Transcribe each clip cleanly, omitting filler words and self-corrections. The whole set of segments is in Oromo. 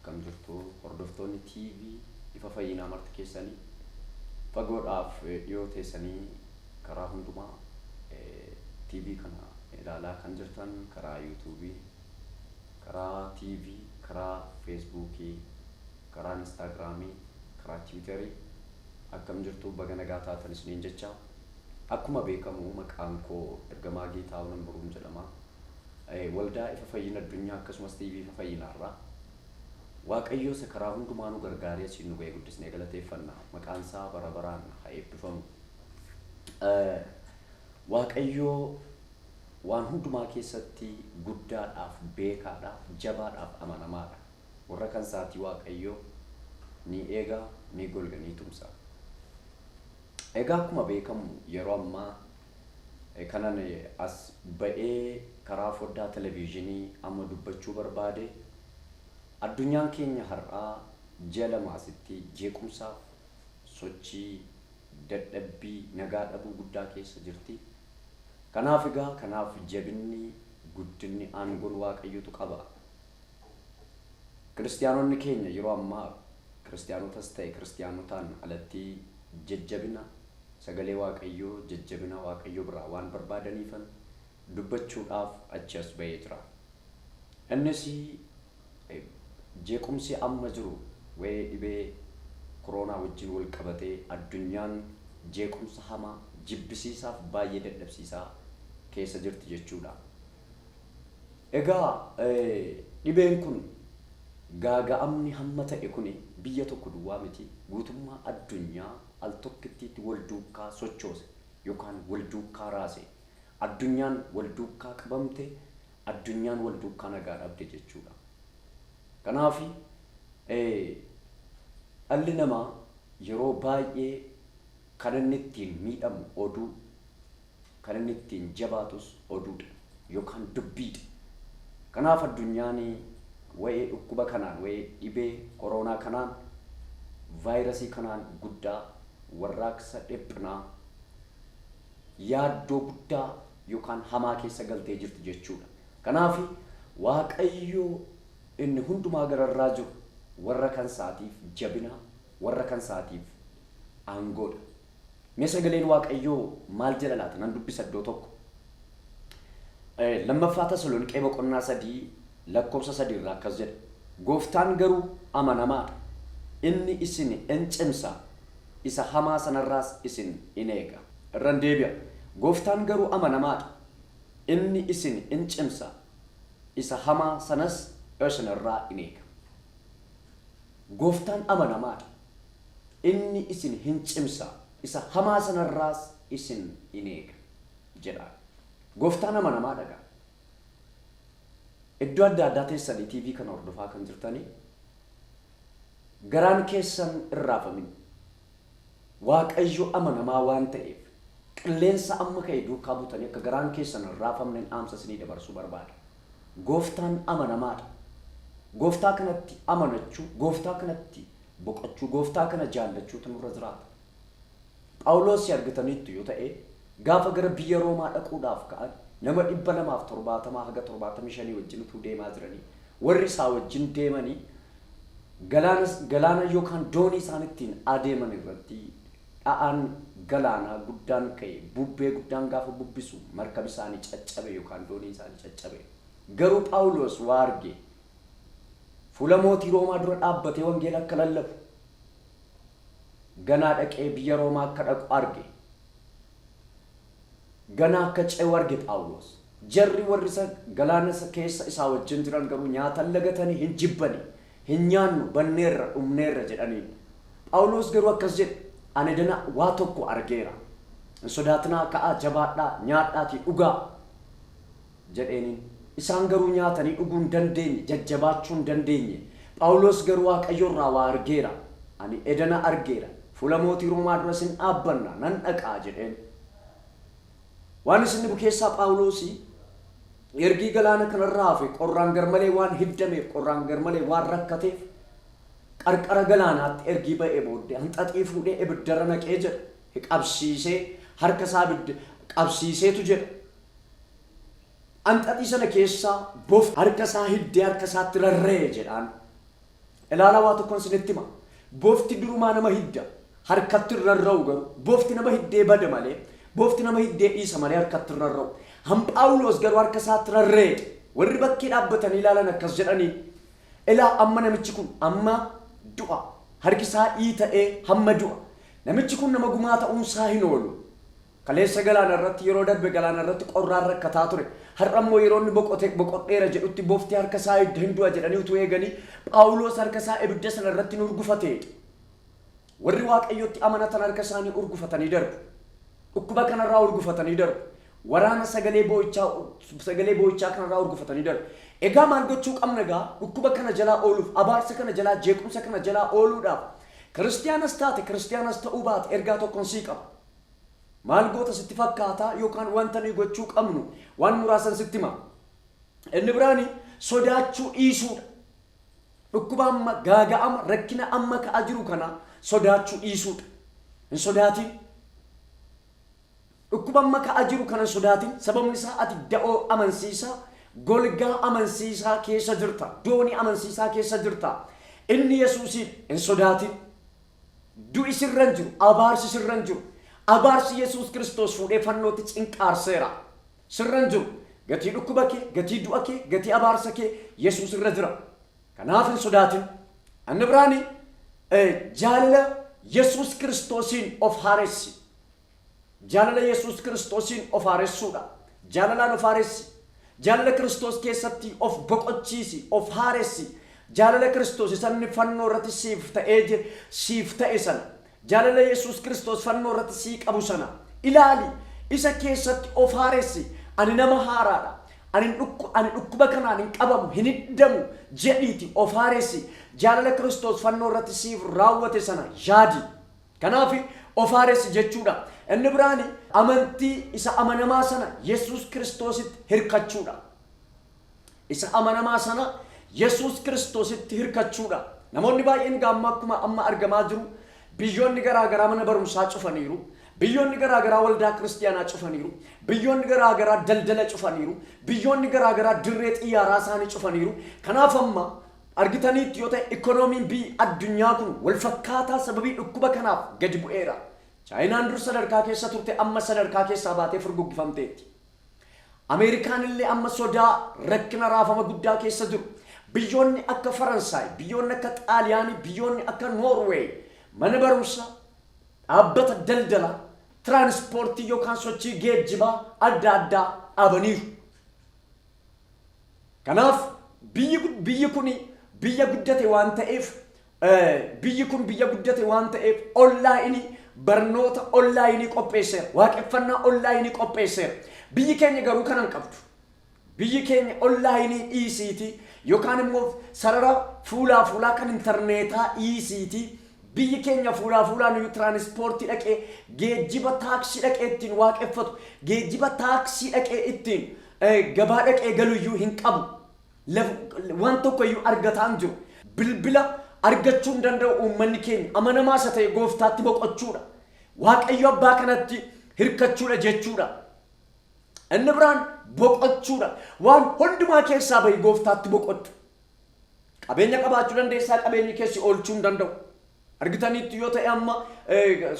akkam jirtu hordoftoonni TV ifa fayyinaa marti keessanii fagoodhaaf dhiyoo teessanii karaa hundumaa TV kana ilaalaa kan jirtan karaa YouTube, karaa TV, karaa Facebook, karaa Instagram, karaa Twitter akkam jirtu baga nagaa taatan isiniin jecha akkuma beekamu maqaan koo ergamaa Geetahuun Buruum jedhama. Waldaa ifa fayyina addunyaa akkasumas TV ifa fayyinaarraa Waaqayyo isa karaa hundumaa nu gargaaree isin nu ga'e guddisnee galateeffanna. Maqaan isaa bara baraan haa eebbifamu. Waaqayyo waan hundumaa keessatti guddaadhaaf, beekaadhaaf, jabaadhaaf amanamaadha. Warra kan isaati Waaqayyo ni eega, ni golga, ni tumsa. Egaa akkuma beekamu yeroo ammaa kanan as ba'ee karaa foddaa televiizinii amma dubbachuu barbaade addunyaan keenya har'aa jala maasitti jeequmsaaf sochii dadhabbii nagaa dhabuu guddaa keessa jirti. Kanaaf jabinni guddinni aangoon Waaqayyotu qaba. Kiristaanonni keenya yeroo ammaa kiristaanotas ta'e kiristaanotaan alatti jajjabina sagalee Waaqayyoo jajjabina Waaqayyoo biraa waan barbaadaniifan dubbachuudhaaf achi as ba'ee jira. Innis jeequmsi amma jiru waa'ee dhibee koronaa wajjin wal qabatee addunyaan jeequmsa hamaa jibbisiisaaf baay'ee dadhabsiisaa keessa jirti jechuudha. Egaa dhibeen kun gaaga'amni hamma ta'e kun biyya tokko duwwaa miti guutummaa addunyaa al tokkittiitti wal duukaa sochoose yookaan wal duukaa raase. Addunyaan wal duukaa qabamte, addunyaan wal duukaa nagaa dhabde jechuudha. Kanaaf dhalli namaa yeroo baay'ee kan inni ittiin miidhamu oduu, kan inni ittiin jabaatus oduudha yookaan dubbiidha. Kanaaf addunyaan waa'ee dhukkuba kanaan, waa'ee dhibee koronaa kanaan, vaayirasii kanaan guddaa warraaqsa dhiphinaa yaaddoo guddaa yookaan hamaa keessa galtee jirti jechuudha. Kanaaf Waaqayyo inni hundumaa gararraa jiru warra kan isaatiif jabina, warra kan isaatiif aangoodha. Mee sagaleen Waaqayyoo maal jedha laata? Nan dubbisa iddoo tokko. Lammaffaa Tasaloniqee boqonnaa 3 lakkoofsa 3 irraa akkas jedha. Gooftaan garuu amanamaadha. Inni isin in cimsa, isa hamaa sanarraas isin in eega. Irran deebi'a. Gooftaan garuu amanamaadha. Inni isin in cimsa, isa hamaa sanas isinirraa in eega. Gooftaan amanamaadha. Inni isin hin cimsa, isa hamaa sanarraas isin in eega jedha. Gooftaan amanamaadha gaa. Iddoo adda addaa teessanii TV kana hordofaa kan jirtanii garaan keessan irraafamin. Waaqayyo amanamaa waan ta'eef qilleensa amma ka'e duukaa buutanii akka garaan keessan irraafamne dhaamsa isinii dabarsuu barbaada. Gooftaan amanamaadha. Gooftaa kanatti amanachuu, gooftaa kanatti boqochuu, gooftaa kana jaallachuutu nurra jiraata. Phaawulos argitaniittu yoo ta'e gaafa gara biyya Roomaa dhaquudhaaf ka'an nama 270 haga 75 wajjin utuu deemaa jiranii warri isaa wajjin deemanii galaana yookaan doonii isaan ittiin adeeman irratti dha'aan galaanaa guddaan ka'e bubbee guddaan gaafa bubbisu markabi isaanii caccabe yookaan doonii isaanii caccabe. Garuu Phaawulos waa arge. Fuula mootii Roomaa dura dhaabbatee wangeela akka lallabu ganaa dhaqee biyya Roomaa akka dhaqu arge. Ganaa akka ce'u arge Phaawulos. Jarri warri isa galaana keessa isaa wajjin jiran garuu nyaata lagatanii hin jibbani, hin nyaannu, banneerra, dhumneerra jedhanii. Phaawulos garuu akkas jedhe, ani dana waa tokko argeera. Hin sodaatinaa, ka'aa, jabaadhaa, nyaadhaatii dhugaa jedheeniin. Isaan garuu nyaatanii dhuguu hin dandeenye, jajjabaachuu hin dandeenye. Phaawulos garuu Waaqayyoorraa waa argeera. Ani edana argeera. Fuula mootii Roomaa dura sin dhaabbanna nan dhaqaa jedheen. Waan isin dhibu keessaa Phaawulos ergii galaana kanarraa hafe qorraan garmalee waan hiddameef, qorraan garmalee waan rakkateef qarqara galaanaatti ergii ba'ee booddee hanxaxii fuudhee ibiddara naqee jedha. Qabsiisee harka isaa qabsiiseetu jedha. Hanxaxii sana keessaa bof harka isaa hiddee harka isaatti rarra'e jedhaan. ilaalaa waa tokkoon isinitti hima. Boofti durumaa nama hidda harkatti rarra'u garuu boofti nama hiddee bada malee boofti nama hiddee dhiisa malee harkatti rarra'u. Phaawulos garuu harka isaatti rarra'e. Warri bakkee dhaabbatanii ilaalan akkas jedhanii ilaa amma namichi kun amma du'a harki isaa ta'ee hamma du'a. Namichi kun nama gumaa ta'uunsaa hin oolu. Kaleessa galaana irratti yeroo darbe galaana irratti qorraan rakkataa ture. Har'a immoo yeroo inni boqodheera jedhutti boofti harka isaa hin du'a jedhanii utuu eeganii Phaawulos harka isaa ibidda sana irratti ni urgufate. Warri Waaqayyotti amanatan harka isaanii urgufatanii darbu. Dhukkuba kanarraa urgufatanii darbu. Waraana sagalee boo'ichaa kanarraa urgufatanii darbu. Egaa maal gochuu qabna gaa dhukkuba kana jalaa ooluuf abaarsa kana jalaa jeequmsa kana jalaa ooluudhaaf kiristiyaanas taate kiristiyaanas ta'uu baate ergaa tokkoon sii qaba. Maal goota sitti fakkaataa yookaan wanta nuyi gochuu qabnu waan muraasan sitti hima. Inni biraani sodaachuu dhiisuudha. Dhukkuba amma gaaga'ama rakkina amma ka'aa jiru kana sodaachuu dhiisuudha. Hin sodaatin. Dhukkuba amma ka'aa jiru kana sodaatin sababni isaa ati da'oo amansiisaa golgaa amansiisaa keessa jirta. Doonii amansiisaa keessa jirta. Inni Yesuusiin hin sodaatin. Du'i sirra hin jiru. Abaarsi sirra hin jiru. Abaarsi Yesuus Kiristoos fuudhee fannootti cinqaarseera. Sirra hin jiru. Gatii dhukkuba kee, gatii du'a kee, gatii abaarsa kee Yesuus irra jira. Kanaaf hin sodaatin. Inni biraani jaalala Yesuus Kiristoosiin of haaressi. Jaalala Yesuus Kiristoosiin of haaressuudha. Jaalalaan of haaressi. Jaalala Kiristoos keessatti of boqochiisi, of haaressi. Jaalala Kiristoos isanni fannoo irratti siif ta'e sana. Jaalala Yesuus Kiristoos fannoo irratti sii qabu sana. Ilaali isa keessatti of haaressi. Ani nama haaraadha. Ani dhukkuba kanaan hin qabamu, hin hiddamu jedhiiti of haaressi. Jaalala Kiristoos fannoo irratti siif raawwate sana yaadi. Kanaaf of haaressi jechuudha. Inni biraani amantii isa amanamaa sana Yesuus Kiristoositti hirkachuudha. Isa amanamaa sana Yesuus Kiristoositti hirkachuudha. Namoonni baay'een gaamma akkuma amma argamaa jiru biyyoonni garaagaraa mana barumsaa cufaniiru. Biyyoonni garaagaraa waldaa kiristiyaanaa cufaniiru. Biyyoonni garaagaraa daldala cufaniiru. Biyyoonni garaagaraa dirree xiyyaaraa isaanii cufaniiru. Kanaaf amma argitaniitti yoo ta'e ikoonomiin biyya addunyaa kun wal fakkaataa sababii dhukkuba kanaaf gadi bu'eera. Chaayinaan dur sadarkaa keessa turte amma sadarkaa keessaa baatee furguggifamteetti. Ameerikaan illee amma sodaa rakkina raafama guddaa keessa jiru. Biyyoonni akka Faransaay, biyyoonni akka Xaaliyaanii, biyyoonni akka Noorweey mana barumsaa, dhaabbata daldalaa, tiraanispoortii yookaan sochii geejjibaa adda addaa dhaabaniiru. Kanaaf biyyi kun biyya guddate waan ta'eef onlaayinii barnoota onlaayinii qopheesseera. Waaqeffannaa onlaayinii qopheesseera. Biyyi keenya garuu kanan qabdu. Biyyi keenya onlaayinii dhiisiitii yookaan immoo sarara fuulaa kan intarneetaa dhiisiitii biyyi keenya fuulaan tiraanispoortii dhaqee geejjiba taaksii dhaqee ittiin waaqeffatu geejjiba taaksii dhaqee ittiin gabaa dhaqee galuyyuu hin qabu. Waan tokkoyyuu argataa hin jiru. Bilbila argachuu hin danda'u uummanni keenya amanamaa isa ta'e gooftaatti boqochuudha. Waaqayyo abbaa kanatti hirkachuudha jechuudha. Inni biraan boqochuudha. Waan hundumaa keessaa bahi gooftaatti boqodhu. Qabeenya qabaachuu dandeessaa qabeenyi keessi oolchuu hin danda'u. Argitaniitti yoo ta'e amma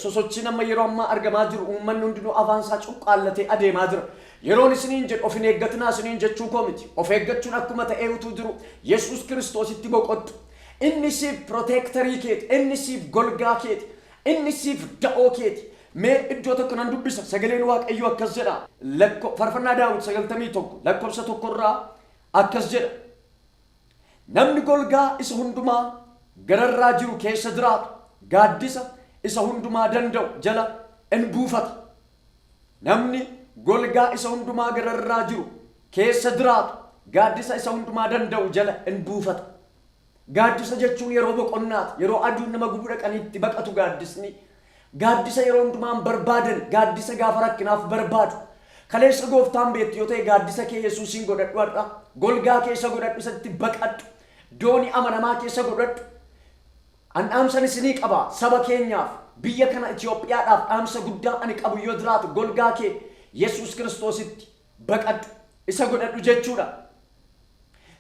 sosochiin amma yeroo ammaa argamaa jiru uummanni hundinuu afaan isaa cuqqaallatee adeemaa jira. Yeroon isiniin jedhu of hin eeggatinaa isiniin jechuu koo miti. Of eeggachuun akkuma ta'ee utuu jiru Yesuus Kiristoositti boqodhu. Inni siif protectorii keeti, inni siif golgaa keeti, inni siif da'oo keeti. Mee iddoo tokko nan dubbisa sagaleen Waaqayyoo akkas jedha. Faarfannaa Daawit 91 lakkoofsa 1 irraa akkas jedha. Namni golgaa isa hundumaa gararraa jiru keessa jiraatu gaaddisa isa hundumaa danda'u jala in buufata. Namni golgaa isa hundumaa gararraa jiru keessa jiraatu gaaddisa isa hundumaa danda'u jala in buufata. Gaaddisa jechuun yeroo boqonnaati. Yeroo aduun nama gubuu dhaqaniitti baqatu gaaddisni. Gaaddisa yeroo hundumaan barbaadan gaaddisa gaafa rakkinaaf barbaadu. Kaleessa gooftaan beektu yoo ta'e gaaddisa kee Yesuusiin godhadhu har'a. Golgaa keessa godhadhu isatti baqadhu. Doonii amanamaa keessa godhadhu. An dhaamsan isinii qaba saba keenyaaf biyya kana Itoophiyaadhaaf dhaamsa guddaa ani qabu yoo jiraatu golgaa kee Yesuus Kiristoositti baqadhu isa godhadhu jechuudha.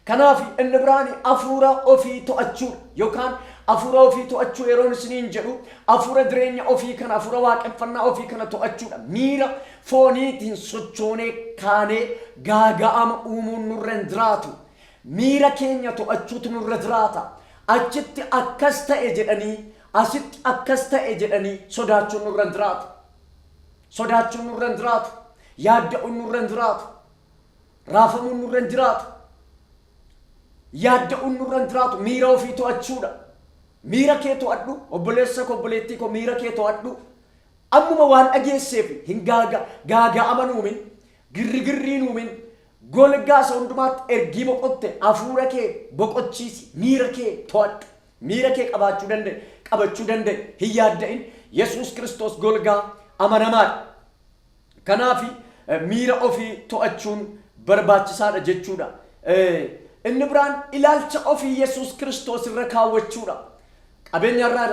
Kanaafi inni biraani afuura ofii to'achuu yookaan afuura ofii to'achuu yeroon isiniin jedhu afuura jireenya ofii kana afuura waaqeffannaa ofii kana to'achuudha. Miira fooniitiin sochoonee kaanee gaaga'ama uumuun nurra hin jiraatu. Miira keenya to'achuutu nurra jiraata. Achitti akkas ta'e jedhanii asitti akkas ta'e jedhanii sodaachuun nurra hin jiraatu. Sodaachuun nurra hin jiraatu. Yaadda'uun nurra hin jiraatu. Raafamuun nurra hin jiraatu. Yaadda'uun nurra hin jiraatu. Miira ofii to'achuudha. Miira kee to'adhu. Obboleessa koo obboleettii koo miira kee to'adhu. Ammuma waan dhageesseef hin gaaga'ama nuumin girrigirrii nuumin golgaasa hundumaatti ergii boqotte afuura kee boqochiisi. Miira kee to'adhu. Miira kee qabachuu danda'e hin yaadda'in. Yesuus Kiristoos golgaa amanamaadha. Kanaafi miira ofii to'achuun barbaachisaadha jechuudha. Inni biraan ilaalcha ofii Yesuus Kiristoos irra kaawwachuudha. Qabeenya irraa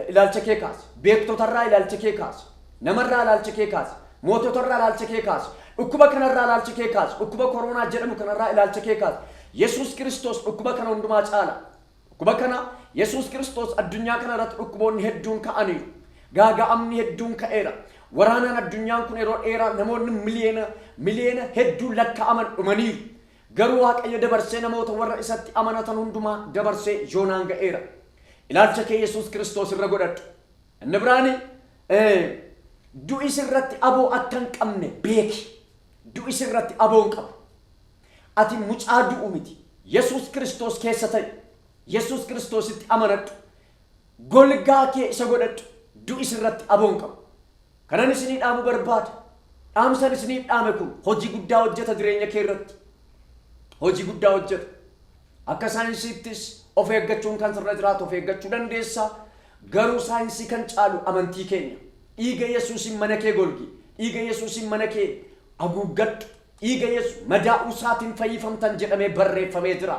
ilaalcha kee kaasi. Beektota irraa ilaalcha kee kaasi. Nama irraa ilaalcha kee kaasi. Mootota irraa ilaalcha kee kaasi. Dhukkuba kana irraa ilaalcha kee kaasi. Dhukkuba koronaa jedhamu kana irraa ilaalcha kee kaasi. Yesuus Kiristoos dhukkuba kana hundumaa caala. Dhukkuba kana Yesuus Kiristoos addunyaa kana irratti dhukkuboonni hedduun ka'aniiru. Gaaga'amni hedduun ka'eera. Waraanaan addunyaan kun yeroo dheeraa namoonni miliyoona hedduu lakkaa'aman dhumaniiru. Garuu Waaqayyo dabarsee namoota warra isatti amanatan hundumaa dabarsee yoonaan ga'eera. Ilaalcha kee Yesuus Kiristoos irra godhadhu. Inni biraani du'i sirratti aboo akka hin qabne beeki. Du'i sirratti aboo hin qabu. Ati mucaa du'u miti. Yesuus Kiristoos keessa ta'i. Yesuus Kiristoositti amanadhu. Golgaa kee isa godhadhu. Du'i sirratti aboo hin qabu. Kanan isinii dhaamu barbaada. Dhaamsan isinii dhaame kun hojii guddaa hojjeta jireenya kee irratti. Hojii guddaa hojjeta. Akka saayinsiittis of eeggachuun kan sirra jiraatu of eeggachuu dandeessa. Garuu saayinsii kan caalu amantii keenya. Dhiiga Yesuusin mana kee golgi. Dhiiga Yesuusin mana kee haguuggadhu. Dhiiga Yesuus madaa'uu isaatiin fayyifamtan jedhamee barreeffamee jira.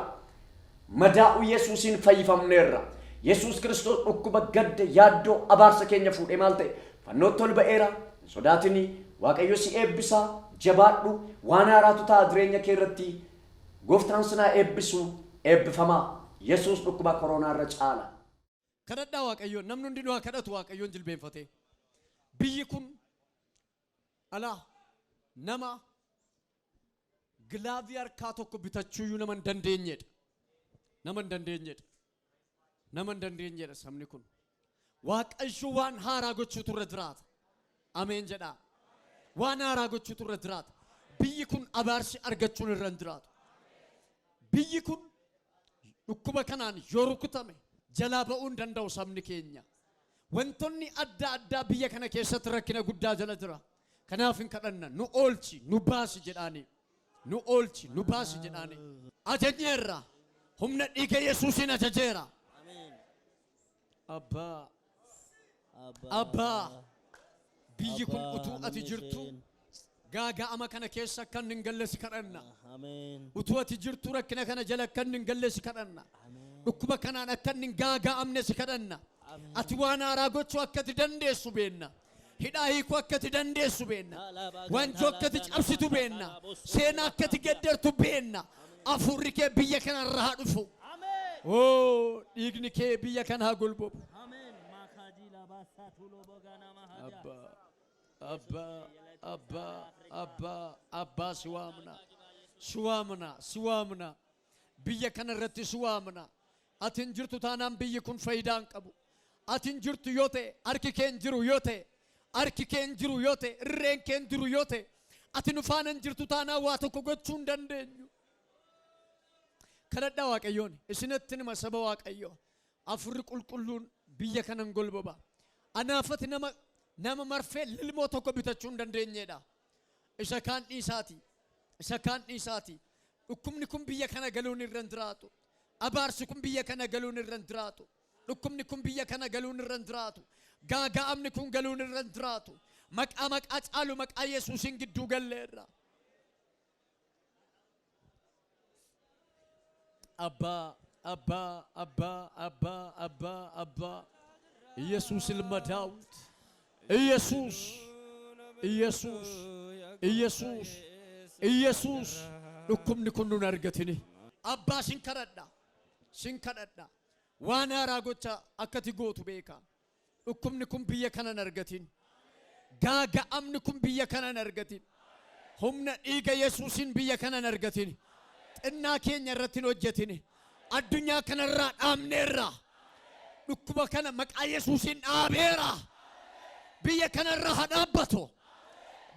Madaa'uu Yesuusin fayyifamneerra. Yesuus Kiristoos dhukkuba gadda yaaddoo abaarsa keenya fuudhee maal ta'e fannootti ol ba'eera. Sodaatini Waaqayyo si eebbisaa jabaadhu waan haaraatu ta'a jireenya kee irratti. Gooftaan sinaa eebbisu eebbifamaa. Yesuus dhukkuba koronaa irra caala. Kadhadhaa Waaqayyo namni hundi du'a kadhatu Waaqayyoon jilbeenfatee. Biyyi kun alaa nama gilaavii harkaa tokko bitachuuyyuu nama hin dandeenyedha. Nama hin dandeenyedha. Nama hin dandeenyedha sabni kun. Waaqayyo waan haaraa gochuutu irra jiraata. Ameen jedhaa. Waan haaraa gochuutu irra jiraata. Biyyi kun abaarsi argachuun irra hin jiraatu. Biyyi kun dhukkuba kanaan yoo rukutame jalaa ba'uu hin danda'u sabni keenya. Wantoonni adda addaa biyya kana keessatti rakkina guddaa jala jira. Kanaaf hin kadhanna nu oolchi nu baasi jedhaani. Nu oolchi nu baasi jedhaani. Ajajeerra humna dhiiga Yesuusin ajajeera. Abbaa Abbaa biyyi kun utuu ati jirtu gaaga'ama kana keessa kan hin galle si kadhanna. Utuu ati jirtu rakkina kana jala kan hin galle si kadhanna. Dhukkuba kanaan akka hin gaaga'amne si kadhanna. Ati waan haaraa gochuu akka ati dandeessu beenna. Hidhaa hiikuu akka ati dandeessu beenna. Wanjoo akka ati cabsitu beenna. Seenaa akka ati geddertu beenna. Afurri kee biyya kana irraa dhufu. Oh, dhiigni kee biyya kana haa golbobu. Abbaa siwaamna biyya kana irratti siwaamna. Atin jirtu taanaan biyyi kun faayidaa hin qabu. Atin jirtu yoo ta'e harki kee hin jiru yoo ta'e harki kee hin jiru yoo ta'e irreen kee hin jiru yoo ta'e ati nu faana hin jirtu taanaan waa tokko gochuu hin dandeenyu. Kadhadhaa Waaqayyoon isinatti nima saba Waaqayyo afurri qulqulluun biyya kana hin golboba. Anaafati nama marfee lilmoo tokko bitachuu hin dandeenyedha. Isa kaan dhiisaati. Isa kaan dhiisaati. Dhukkubni kun biyya kana galuun irra hin jiraatu. Abaarsi kun biyya kana galuun irra hin jiraatu. Dhukkubni kun biyya kana galuun irra hin jiraatu. Gaaga'amni kun galuun irra hin jiraatu. Maqaa caalu maqaa Yesuusin gidduu galleerra. Abba ኢየሱስ ልመዳውት ኢየሱስ ዱኩምኒ ኩኑን አርገትኒ abbaa sin kadhadha waan haaraa gocha akkati gootu beeka dhukkubni kun biyya kana hin argatin gaaga'amni kun biyya kana hin argatin humna dhiiga Yesuusin biyya kana hin argatin xinnaa keenya irratti hin hojjetin addunyaa kanarraa dhaabneerra dhukkuba kana maqaa Yesuusin dhaabeera biyya kanarraa haa dhaabbatu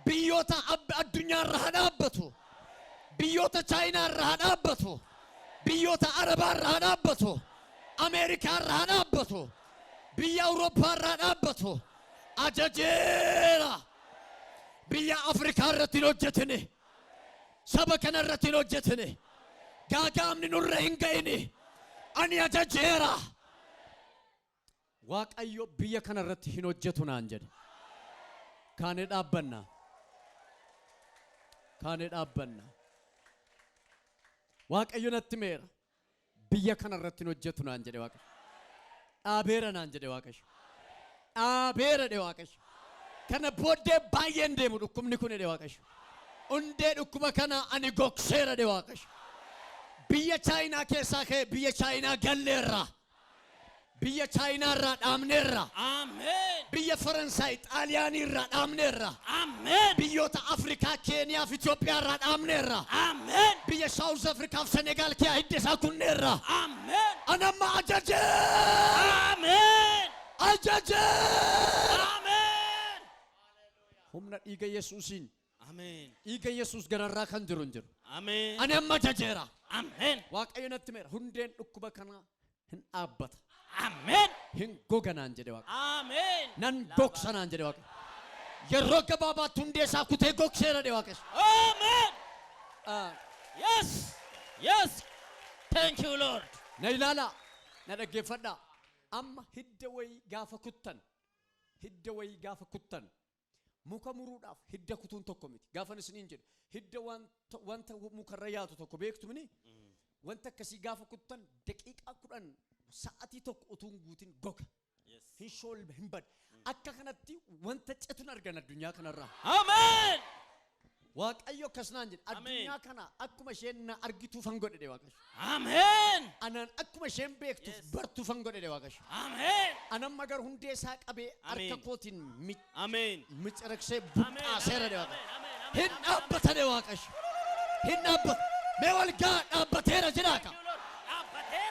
biyyoota addunyaarraa haa dhaabbatu biyyoota chaayinaarraa haa dhaabbatu biyyoota arabaarraa haa dhaabbatu ameerikaarraa haa dhaabbatu biyya awurooppaarraa haa dhaabbatu ajajeera biyya afrikaa irratti hin hojjetine saba kana irratti hin hojjetine gaaga'amni nurra hin ga'ine ani ajajeera waaqayyo biyya kana irratti hin hojjetu naan jedhe kaane dhaabbanna waaqayyo natti meera biyya kana irratti hin hojjetu naan jedhe waaqayyo dhaabeera naan jedhe waaqayyo dhaabeera dhe waaqayyo kana booddee baay'een deemu dhukkubni kun dhe waaqayyo hundee dhukkuba kana ani gogseera dhe waaqayyo biyya chaayinaa keessaa ka'e biyya chaayinaa galleerra biyya chaayinaa irraa dhaabneerra Amen. biyya faransaay xaaliyaanii irraa dhaabneerra Amen. biyyoota afrikaa keeniyaa fi Itoophiyaa irraa dhaabneerra Amen. biyya saawuz afrikaa fi senegaal kee hidda isaa kunneerra Amen. anamma ajajee Amen. Amen. Humna dhiiga Yesuusiin. Amen. Dhiiga Yesuus gararraa kan jiru hin jiru. Amen. Ani amma ajajeera. Amen. Waaqayyo natti meera. Hundeen dhukkuba kana hin dhaabbata. Amen. Hin goganaan jedhe Waaqayyo. Amen. Nan gogsanaan jedhe Waaqayyo. Yeroo gabaabaatti hundee isaa kutee gogseera jedhe Waaqayyo. Amen. Yes. Yes. Thank you, Lord. Na ilaala. Na dhaggeeffadhaa. Amma hidda wayii gaafa kuttan. Hidda wayii gaafa kuttan. Muka muruudhaaf hidda kutuun tokko miti. Gaafan isiniin jedhe hidda wanta mukarra yaatu tokko beektu mini. Wanta akkasii gaafa kuttan daqiiqaa 10 sa'atii tokko utuun guutin goga. Hin shoolbe hin bad. Akka kanatti wanta cetun argan addunyaa kanarraa. Amen. Waaqayyo akkasnaan jedhe addunyaa kana akkuma isheen na argituufan godhe dhe Waaqayyo. Amen. Anaan akkuma isheen beektuuf bartuufan godhe dhe Waaqayyo. Amen. Anamma gar hundee isaa qabee harka kootiin Amen. miccireksee buqqaaseera dhe Waaqayyo. Hin dhaabbata dhe Waaqayyo. Hin dhaabbata. Mee walgaa dhaabbateera jedhaaka.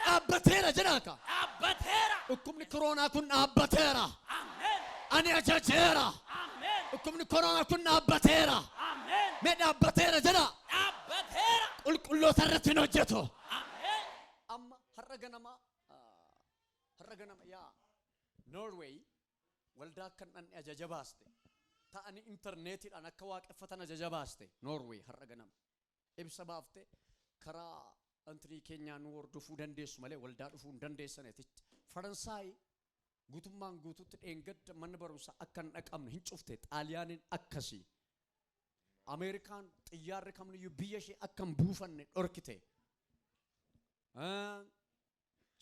Dhaabbateera jedhaaka. Abbatera. Dhukkubni koronaa kun dhaabbateera. Amen. Ani ajajeera. Amen. Dhukkubni koronaa kun dhaabbateera. Amen. Mee dhaabbateera jedha. Abbatera. Qulqulloota irratti hin hojjetu. Amen. Amma har'a ganama yaa Norway waldaa kan dhan ajaja baaste ta'anii intarneetiidhaan akka waaqeffatan ajaja baaste Norway har'a ganama ibsa baafte karaa antrii keenyaa nu hordofuu dandeessu malee waldaa dhufuu hin dandeessanitti Faransaay guutummaan guututti dheengadda mana barumsaa akka hin dhaqamne hin cufte Xaaliyaaniin akkasii Ameerikaan xiyyaarri kamiyyuu biyya ishee akka hin buufanne dhorkite.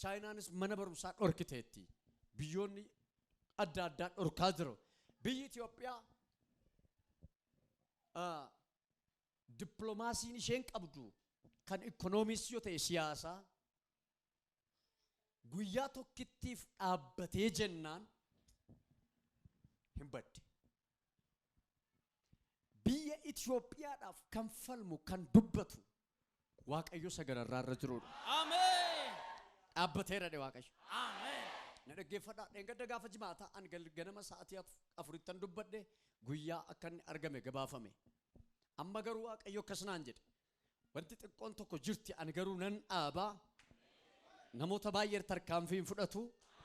Chaayinaanis mana barumsaa dhorkiteetti. Biyyoonni adda addaa dhorkaa jiru. Biyyi Itoophiyaa dippiloomaasiin isheen qabdu kan ikoonoomii yoo ta'e siyaasaa guyyaa tokkittiif dhaabbatee jennaan hin badde. Biyya Itoophiyaadhaaf kan falmu kan dubbatu Waaqayyo sagararraa irra jirudha. Amen. Dhaabbateera dhe Waaqayyo. Amen. Na dhaggeeffadhaa dheengadda gaafa jimaataa ani ganama sa'atii 4 dubbadhe guyyaa akka inni argame gabaafame. Amma garuu Waaqayyo akkasnaan jedhe wanti xiqqoon tokko jirti ani garuu nan dhaabaa namoota baay'ee tarkaanfii hin fudhatu.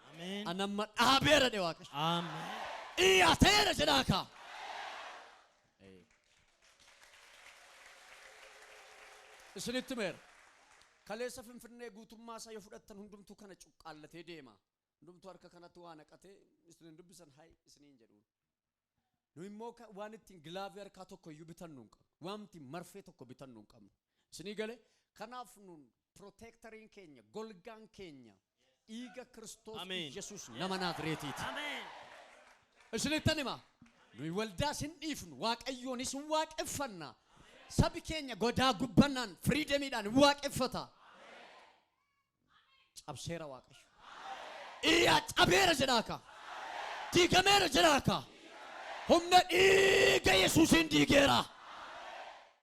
Amen. Anamma dhaabeera dhe Waaqayyo. Amen. Dhiyaateera jedhaaka. Isinitti meera. Kaleessa Finfinnee guutummaa isaa yoo fudhattan hundumtuu kana cuqqaallatee deema. Hundumtuu harka kanatti waa naqatee isiniin dubbisan hay isiniin jedhuun. Nu immoo waan ittiin gilaavii harkaa tokko iyyuu bitannu hin qabnu. Waan ittiin marfee tokko bitannu hin qabnu. Isinii galee kanaaf nun protectoriin keenya golgaan keenya dhiiga Kiristoos Yesuus nama Naazreetiiti. Amen. Isinittan hima. Nu waldaa sin dhiifnu Waaqayyoonis waaqeffanna. Sabi keenya godaa gubbannaan firiidemiidhaan waaqeffata. cabseera waaqayyo. Iyyaa cabeera jedhaaka. Diigameera jedhaaka. Humna dhiiga Yesuusiin diigeera.